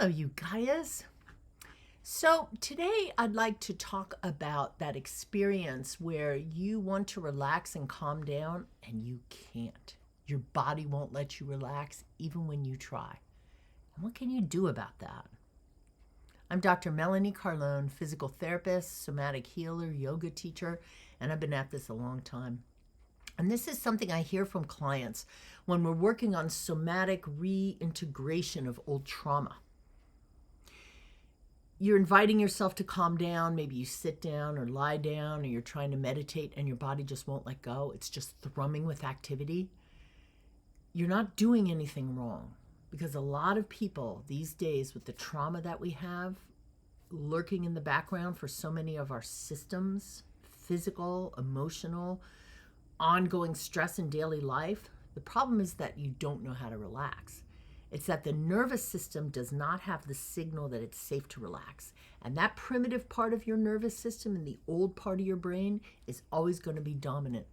Hello, you guys. So today I'd like to talk about that experience where you want to relax and calm down and you can't. Your body won't let you relax even when you try. And what can you do about that? I'm Dr. Melanie Carlo, physical therapist, somatic healer, yoga teacher, and I've been at this a long time. And this is something I hear from clients when we're working on somatic reintegration of old trauma. You're inviting yourself to calm down. Maybe you sit down or lie down, or you're trying to meditate and your body just won't let go. It's just thrumming with activity. You're not doing anything wrong, because a lot of people these days, with the trauma that we have lurking in the background for so many of our systems, physical, emotional, ongoing stress in daily life, the problem is that you don't know how to relax. It's that the nervous system does not have the signal that it's safe to relax. And that primitive part of your nervous system and the old part of your brain is always going to be dominant.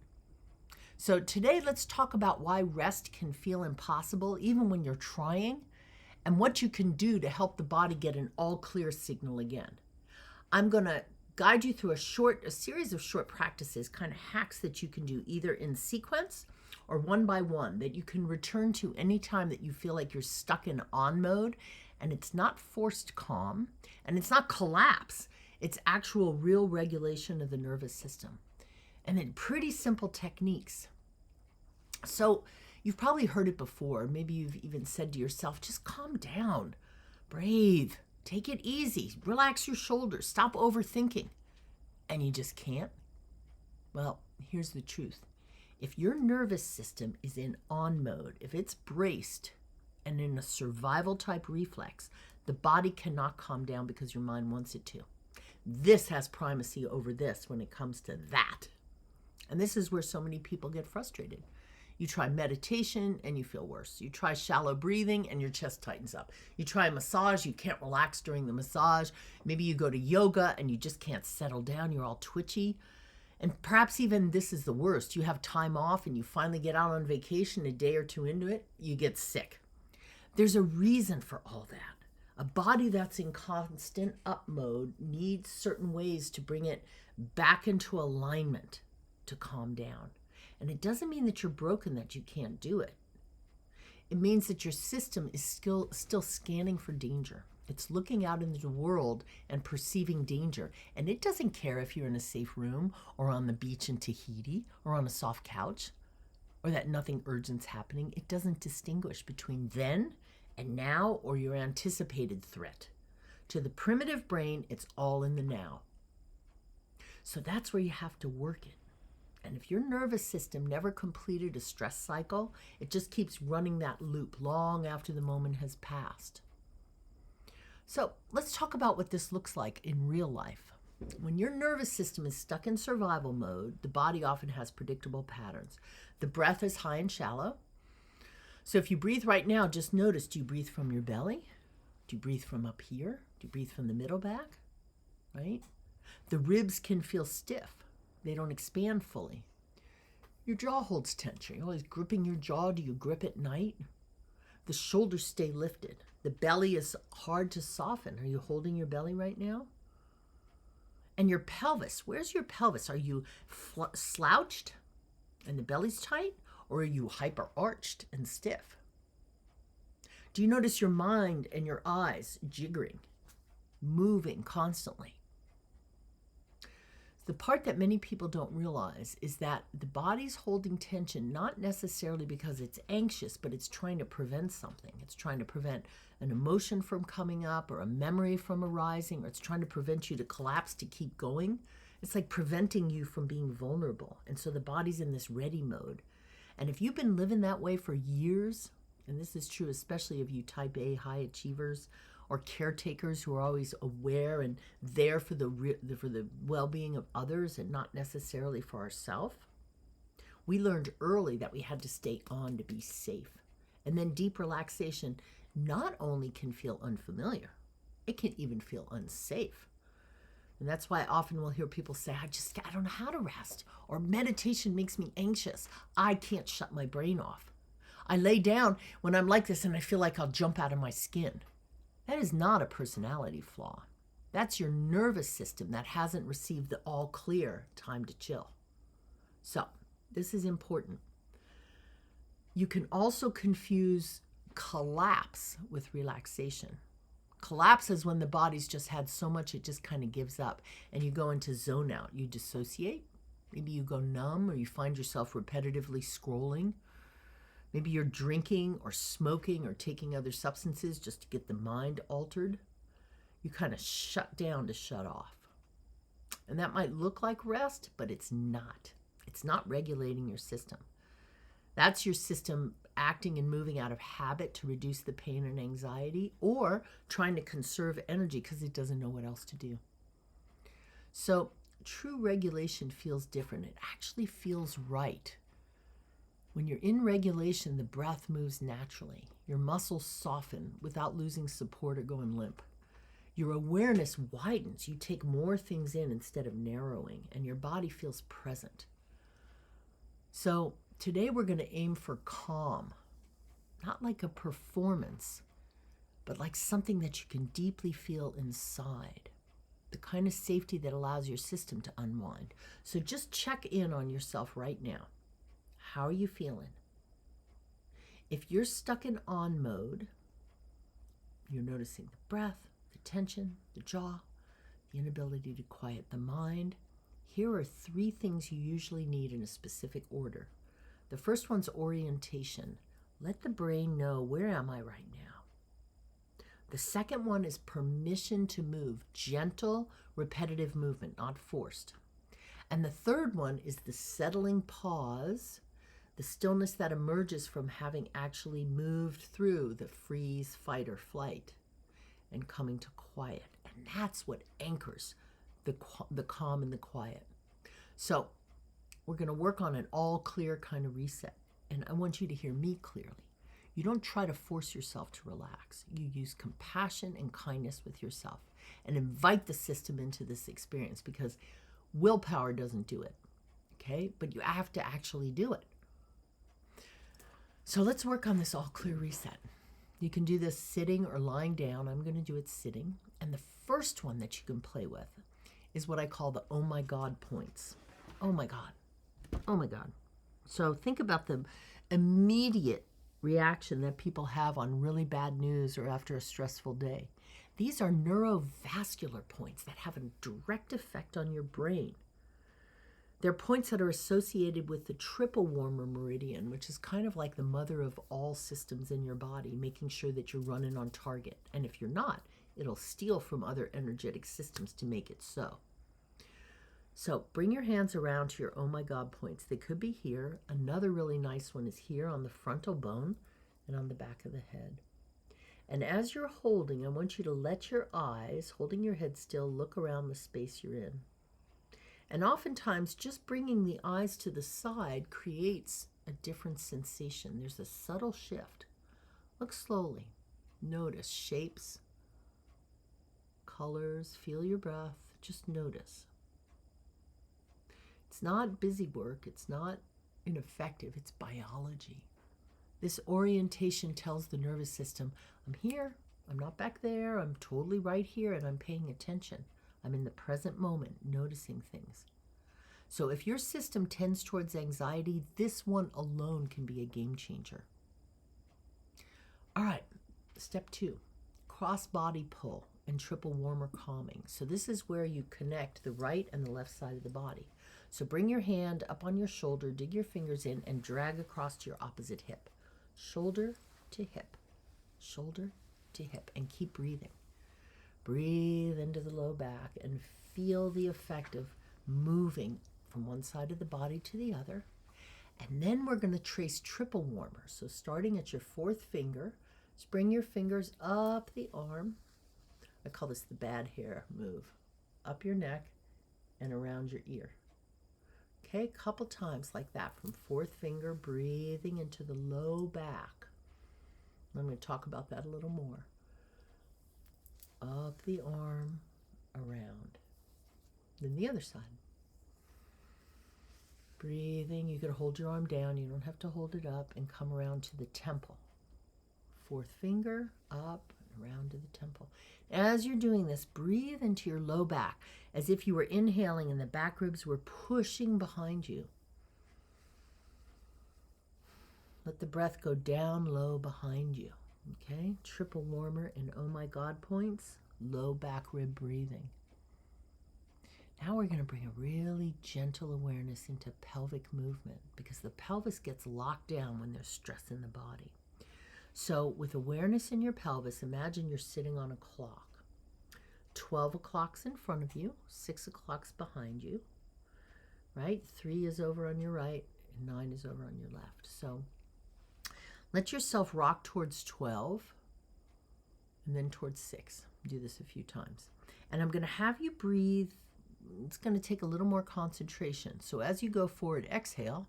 So today, let's talk about why rest can feel impossible even when you're trying, and what you can do to help the body get an all clear signal again. I'm going to guide you through a series of short practices, kind of hacks that you can do either in sequence or one by one, that you can return to anytime that you feel like you're stuck in on mode, and it's not forced calm and it's not collapse. It's actual real regulation of the nervous system, and then pretty simple techniques. So you've probably heard it before. Maybe you've even said to yourself, just calm down, breathe, take it easy, relax your shoulders, stop overthinking. And you just can't? Well, here's the truth. If your nervous system is in on mode, if it's braced and in a survival type reflex, the body cannot calm down because your mind wants it to. This has primacy over this when it comes to that. And this is where so many people get frustrated. You try meditation and you feel worse. You try shallow breathing and your chest tightens up. You try a massage, you can't relax during the massage. Maybe you go to yoga and you just can't settle down. You're all twitchy. And perhaps even this is the worst. You have time off and you finally get out on vacation a day or two into it, you get sick. There's a reason for all that. A body that's in constant up mode needs certain ways to bring it back into alignment to calm down. And it doesn't mean that you're broken, that you can't do it. It means that your system is still scanning for danger. It's looking out into the world and perceiving danger. And it doesn't care if you're in a safe room or on the beach in Tahiti or on a soft couch or that nothing urgent's happening. It doesn't distinguish between then and now or your anticipated threat. To the primitive brain, it's all in the now. So that's where you have to work it. And if your nervous system never completed a stress cycle, it just keeps running that loop long after the moment has passed. So let's talk about what this looks like in real life. When your nervous system is stuck in survival mode, the body often has predictable patterns. The breath is high and shallow. So if you breathe right now, just notice, do you breathe from your belly? Do you breathe from up here? Do you breathe from the middle back? Right? The ribs can feel stiff. They don't expand fully. Your jaw holds tension. You're always gripping your jaw. Do you grip at night? The shoulders stay lifted. The belly is hard to soften. Are you holding your belly right now? And your pelvis, where's your pelvis? Are you slouched and the belly's tight? Or are you hyper-arched and stiff? Do you notice your mind and your eyes jiggering, moving constantly? The part that many people don't realize is that the body's holding tension, not necessarily because it's anxious, but it's trying to prevent something. It's trying to prevent an emotion from coming up or a memory from arising, or it's trying to prevent you to collapse to keep going. It's like preventing you from being vulnerable. And so the body's in this ready mode. And if you've been living that way for years, and this is true especially of you type A high achievers, or caretakers who are always aware and there for the well-being of others and not necessarily for ourselves. We learned early that we had to stay on to be safe. And then deep relaxation not only can feel unfamiliar, it can even feel unsafe. And that's why often we'll hear people say, I don't know how to rest, or meditation makes me anxious. I can't shut my brain off. I lay down when I'm like this and I feel like I'll jump out of my skin. That is not a personality flaw. That's your nervous system that hasn't received the all clear time to chill. So, this is important. You can also confuse collapse with relaxation. Collapse is when the body's just had so much it just kind of gives up and you go into zone out. You dissociate. Maybe you go numb or you find yourself repetitively scrolling. Maybe you're drinking or smoking or taking other substances just to get the mind altered. You kind of shut down to shut off. And that might look like rest, but it's not. It's not regulating your system. That's your system acting and moving out of habit to reduce the pain and anxiety, or trying to conserve energy because it doesn't know what else to do. So true regulation feels different. It actually feels right. When you're in regulation, the breath moves naturally. Your muscles soften without losing support or going limp. Your awareness widens. You take more things in instead of narrowing, and your body feels present. So today we're going to aim for calm, not like a performance, but like something that you can deeply feel inside, the kind of safety that allows your system to unwind. So just check in on yourself right now. How are you feeling? If you're stuck in on mode, you're noticing the breath, the tension, the jaw, the inability to quiet the mind. Here are 3 things you usually need in a specific order. The first one's orientation. Let the brain know, where am I right now? The second one is permission to move, gentle, repetitive movement, not forced. And the third one is the settling pause, the stillness that emerges from having actually moved through the freeze, fight, or flight and coming to quiet. And that's what anchors the calm and the quiet. So we're going to work on an all clear kind of reset. And I want you to hear me clearly. You don't try to force yourself to relax. You use compassion and kindness with yourself and invite the system into this experience, because willpower doesn't do it, okay? But you have to actually do it. So let's work on this all clear reset. You can do this sitting or lying down. I'm going to do it sitting. And the first one that you can play with is what I call the oh my God points. Oh my God. Oh my God. So think about the immediate reaction that people have on really bad news or after a stressful day. These are neurovascular points that have a direct effect on your brain. They're points that are associated with the triple warmer meridian, which is kind of like the mother of all systems in your body, making sure that you're running on target. And if you're not, it'll steal from other energetic systems to make it so. So bring your hands around to your oh my God points. They could be here. Another really nice one is here on the frontal bone and on the back of the head. And as you're holding, I want you to let your eyes, holding your head still, look around the space you're in. And oftentimes, just bringing the eyes to the side creates a different sensation. There's a subtle shift. Look slowly. Notice shapes, colors, feel your breath. Just notice. It's not busy work. It's not ineffective. It's biology. This orientation tells the nervous system, I'm here. I'm not back there. I'm totally right here, and I'm paying attention. I'm in the present moment, noticing things. So if your system tends towards anxiety, this one alone can be a game changer. All right, step 2, cross body pull and triple warmer calming. So this is where you connect the right and the left side of the body. So bring your hand up on your shoulder, dig your fingers in, and drag across to your opposite hip. Shoulder to hip, shoulder to hip, and keep breathing. Breathe into the low back and feel the effect of moving from one side of the body to the other. And then we're going to trace triple warmers. So starting at your 4th finger, just bring your fingers up the arm. I call this the bad hair move. Up your neck and around your ear. Okay, a couple times like that from 4th finger, breathing into the low back. I'm going to talk about that a little more. Up the arm, around. Then the other side. Breathing, you could hold your arm down, you don't have to hold it up, and come around to the temple. 4th finger, up, around to the temple. As you're doing this, breathe into your low back as if you were inhaling and the back ribs were pushing behind you. Let the breath go down low behind you. Okay? Triple warmer and oh my God points, low back rib breathing. Now we're going to bring a really gentle awareness into pelvic movement because the pelvis gets locked down when there's stress in the body. So with awareness in your pelvis, imagine you're sitting on a clock. 12 o'clock's in front of you, 6 o'clock's behind you, right? 3 is over on your right, and 9 is over on your left. So let yourself rock towards 12 and then towards 6. Do this a few times. And I'm going to have you breathe. It's going to take a little more concentration. So as you go forward, exhale.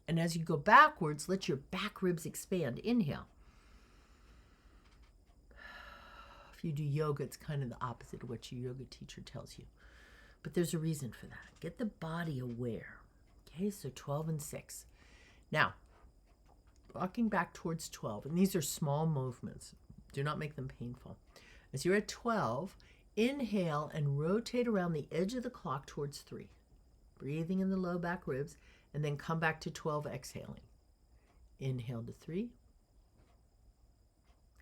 And as you go backwards, let your back ribs expand. Inhale. If you do yoga, it's kind of the opposite of what your yoga teacher tells you. But there's a reason for that. Get the body aware. Okay, so 12 and 6. Now, walking back towards 12, and these are small movements. Do not make them painful. As you're at 12, inhale and rotate around the edge of the clock towards 3. Breathing in the low back ribs, and then come back to 12, exhaling. Inhale to 3.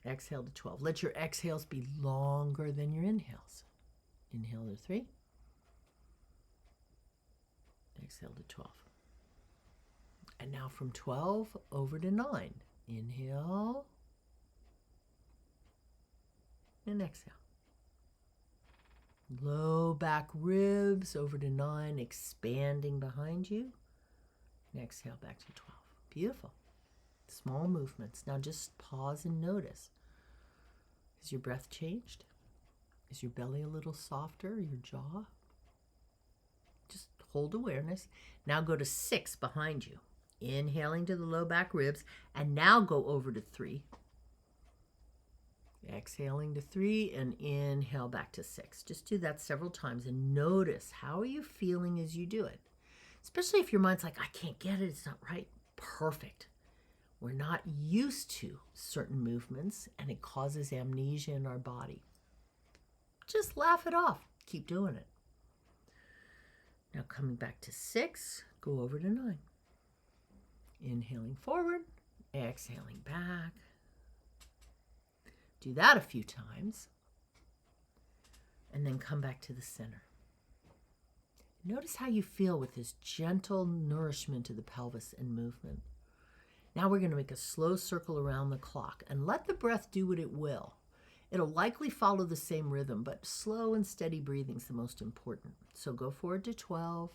Exhale to 12. Let your exhales be longer than your inhales. Inhale to 3. Exhale to 12. And now from 12 over to 9. Inhale. And exhale. Low back ribs over to 9, expanding behind you. And exhale back to 12. Beautiful. Small movements. Now just pause and notice. Has your breath changed? Is your belly a little softer? Your jaw? Just hold awareness. Now go to 6 behind you. Inhaling to the low back ribs. And now go over to 3. Exhaling to 3 and inhale back to 6. Just do that several times and notice how are you feeling as you do it. Especially if your mind's like, I can't get it, it's not right. Perfect. We're not used to certain movements and it causes amnesia in our body. Just laugh it off. Keep doing it. Now coming back to 6, go over to 9. Inhaling forward, exhaling back. Do that a few times. And then come back to the center. Notice how you feel with this gentle nourishment to the pelvis and movement. Now we're going to make a slow circle around the clock and let the breath do what it will. It'll likely follow the same rhythm, but slow and steady breathing is the most important. So go forward to 12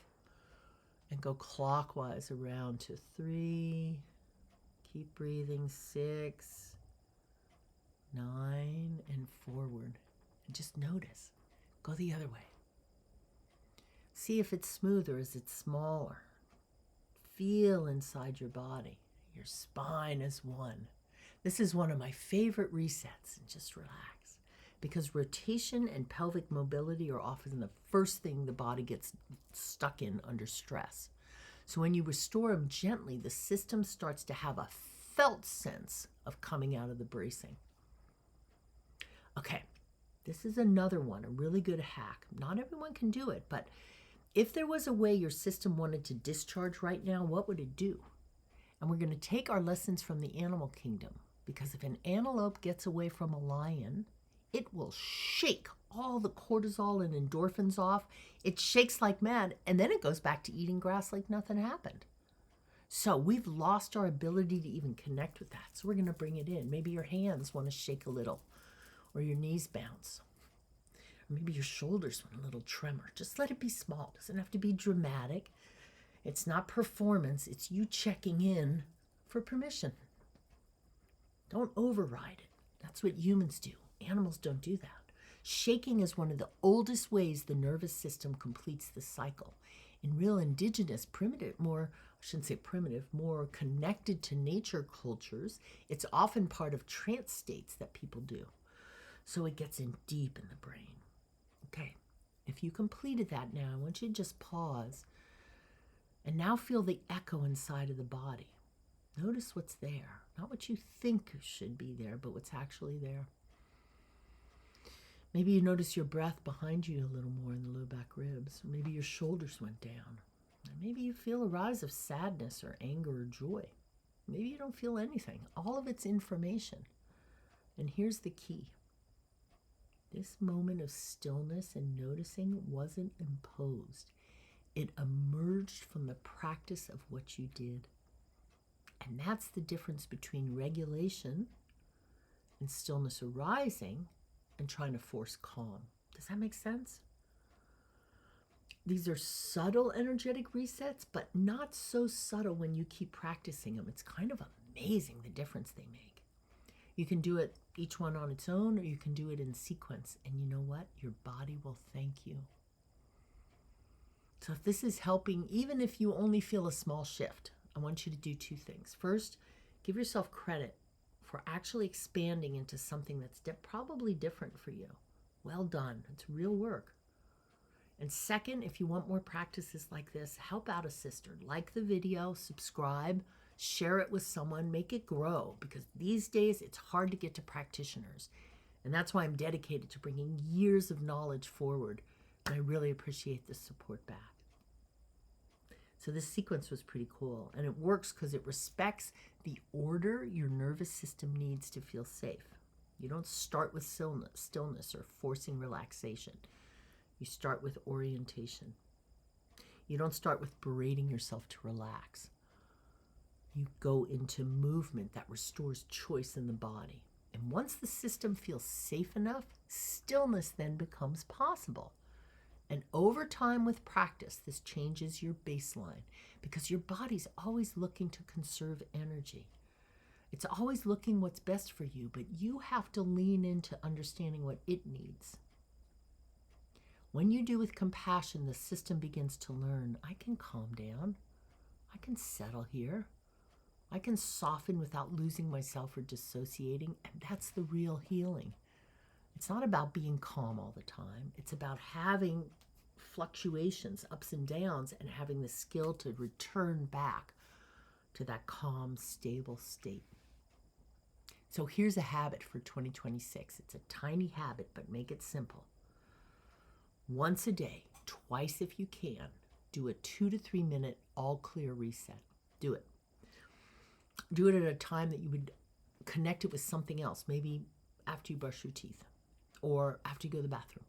and go clockwise around to 3. Keep breathing. 6, 9, and forward. And just notice. Go the other way. See if it's smoother, is it smaller? Feel inside your body. Your spine is one. This is one of my favorite resets. And just relax. Because rotation and pelvic mobility are often the first thing the body gets stuck in under stress. So when you restore them gently, the system starts to have a felt sense of coming out of the bracing. Okay, this is another one, a really good hack. Not everyone can do it, but if there was a way your system wanted to discharge right now, what would it do? And we're going to take our lessons from the animal kingdom, because if an antelope gets away from a lion, it will shake all the cortisol and endorphins off. It shakes like mad, and then it goes back to eating grass like nothing happened. So we've lost our ability to even connect with that. So we're going to bring it in. Maybe your hands want to shake a little, or your knees bounce. Or maybe your shoulders want a little tremor. Just let it be small. It doesn't have to be dramatic. It's not performance. It's you checking in for permission. Don't override it. That's what humans do. Animals don't do that. Shaking is one of the oldest ways the nervous system completes the cycle. In real indigenous, primitive, more connected to nature cultures, it's often part of trance states that people do. So it gets in deep in the brain. Okay, if you completed that now, I want you to just pause and now feel the echo inside of the body. Notice what's there. Not what you think should be there, but what's actually there. Maybe you notice your breath behind you a little more in the low back ribs. Or maybe your shoulders went down. Or maybe you feel a rise of sadness or anger or joy. Maybe you don't feel anything. All of it's information. And here's the key. This moment of stillness and noticing wasn't imposed. It emerged from the practice of what you did. And that's the difference between regulation and stillness arising and trying to force calm. Does that make sense? These are subtle energetic resets, but not so subtle when you keep practicing them. It's kind of amazing the difference they make. You can do it each one on its own, or you can do it in sequence. And you know what? Your body will thank you. So if this is helping, even if you only feel a small shift, I want you to do two things. First, give yourself credit for actually expanding into something that's probably different for you. Well done. It's real work. And second, if you want more practices like this, help out a sister. Like the video, subscribe, share it with someone, make it grow, because these days it's hard to get to practitioners. And that's why I'm dedicated to bringing years of knowledge forward. And I really appreciate the support back. So this sequence was pretty cool. And it works because it respects the order your nervous system needs to feel safe. You don't start with stillness or forcing relaxation. You start with orientation. You don't start with berating yourself to relax. You go into movement that restores choice in the body. And once the system feels safe enough, stillness then becomes possible. And over time with practice, this changes your baseline because your body's always looking to conserve energy. It's always looking what's best for you, but you have to lean into understanding what it needs. When you do with compassion, the system begins to learn, I can calm down. I can settle here. I can soften without losing myself or dissociating, and that's the real healing. It's not about being calm all the time. It's about having fluctuations, ups and downs, and having the skill to return back to that calm, stable state. So here's a habit for 2026. It's a tiny habit, but make it simple. Once a day, twice if you can, do a 2 to 3 minute all clear reset. Do it. Do it at a time that you would connect it with something else, maybe after you brush your teeth or after you go to the bathroom,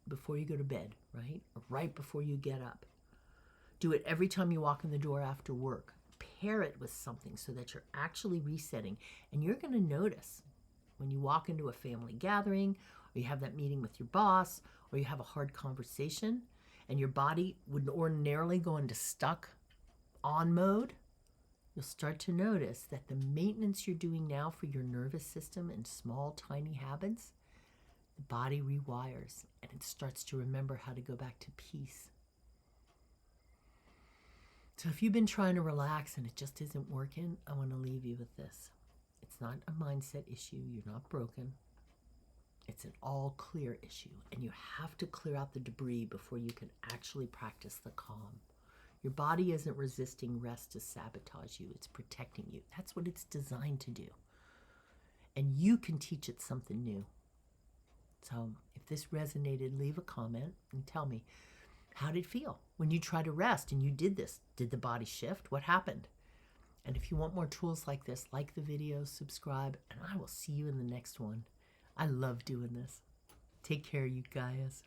before you go to bed, right? Or right before you get up. Do it every time you walk in the door after work. Pair it with something so that you're actually resetting. And you're going to notice when you walk into a family gathering, or you have that meeting with your boss, or you have a hard conversation, and your body would ordinarily go into stuck on mode, you'll start to notice that the maintenance you're doing now for your nervous system in small, tiny habits, the body rewires and it starts to remember how to go back to peace. So if you've been trying to relax and it just isn't working, I want to leave you with this. It's not a mindset issue. You're not broken. It's an all clear issue. And you have to clear out the debris before you can actually practice the calm. Your body isn't resisting rest to sabotage you. It's protecting you. That's what it's designed to do. And you can teach it something new. So if this resonated, leave a comment and tell me, how did it feel when you tried to rest and you did this? Did the body shift? What happened? And if you want more tools like this, like the video, subscribe, and I will see you in the next one. I love doing this. Take care, you guys.